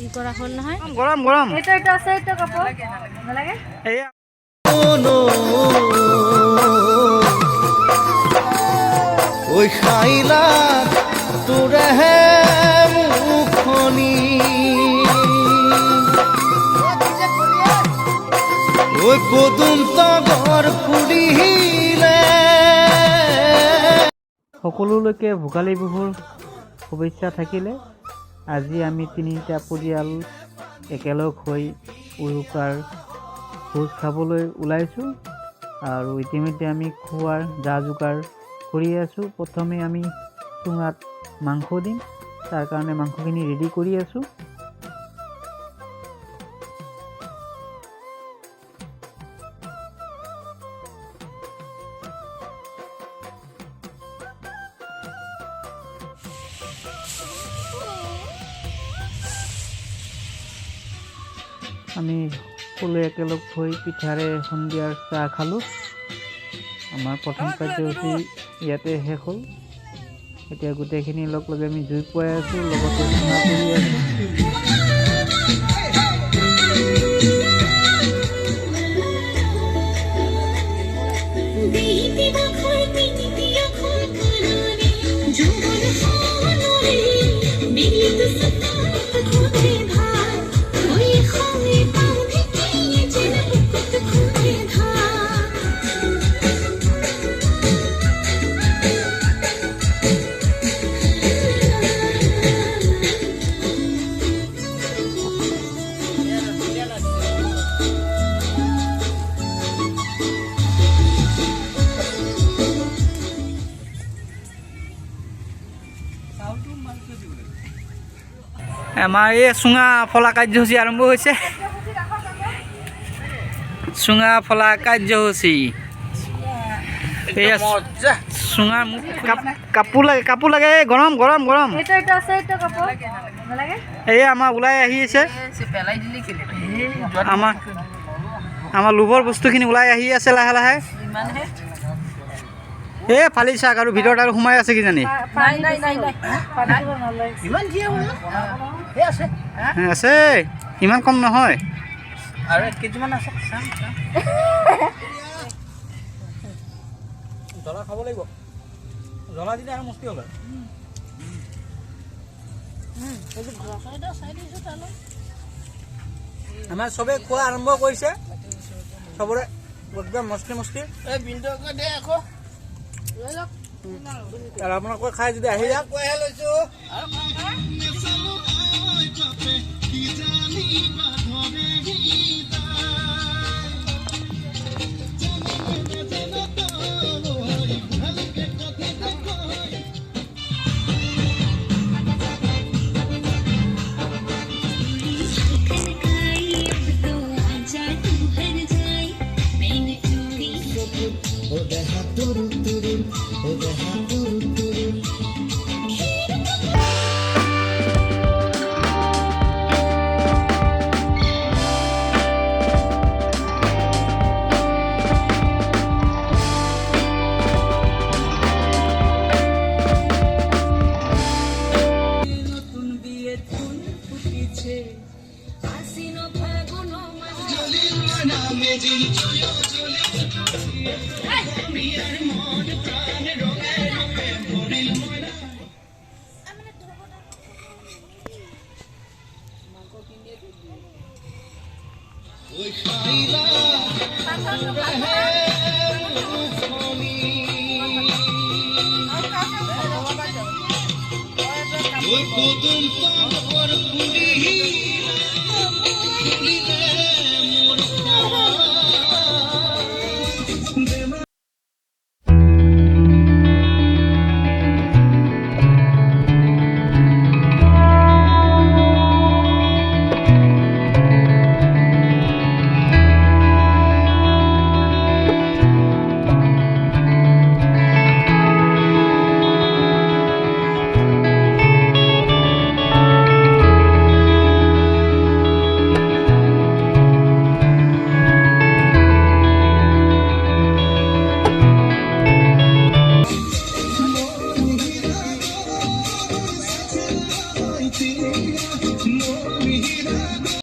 ই কৰা হ'ল নহয়। গৰম গৰম এইটো আছে, এইটো কাপোৰ নালাগে। এয়া ওই খাইলা তোৰে হে মুখনি ওই পদুম তগৰ ফুলিলে। সকলোলৈকে ভোগালী বিহুৰ শুভেচ্ছা থাকিলে। আজি আমি তিনিটা পৰিয়াল একেলগ হৈ উৰুকাৰ ভোজ খাবলৈ ওলাইছোঁ আৰু ইতিমধ্যে আমি খোৱাৰ যা যোগাৰ কৰি আছোঁ। প্ৰথমে আমি চুঙাত মাংস দিম, তাৰ কাৰণে মাংসখিনি ৰেডি কৰি আছোঁ। আমি সকলোৱে একেলগ হৈ পিঠাৰে সন্ধিয়াৰ চাহ খালোঁ। আমাৰ প্ৰথম কাৰ্যসূচী ইয়াতে শেষ হ'ল। এতিয়া গোটেইখিনি লগ লাগি আমি জুই পুৱাই আছোঁ, লগতে চুঙা কৰি আছোঁ। আমাৰ এই চুঙা ফলা কাৰ্যসূচী আৰম্ভ হৈছে। চুঙা ফলা কাৰ্যসূচী চুঙা কাপোৰ লাগে গৰম গৰম গৰম। এইটো আছে, এইটো কাপোৰ নালাগে। এই আমাৰ ওলাই আহি আছে, আমাৰ লোভৰ বস্তুখিনি ওলাই আহি আছে লাহে লাহে। এই ফালি চাক আৰু ভিতৰত আৰু সোমাই আছে কিজানি আছে, ইমান কম নহয়। আৰু 1 কেজিমান আছে, জ্বলা খাব লাগিব। জ্বলা দিলে আৰু মস্তি হ'ল। আমাৰ চবে খোৱা আৰম্ভ কৰিছে, চবৰে একদম মস্তি মস্তি। আৰু আপোনালোকে খাই যদি আহি যাওক।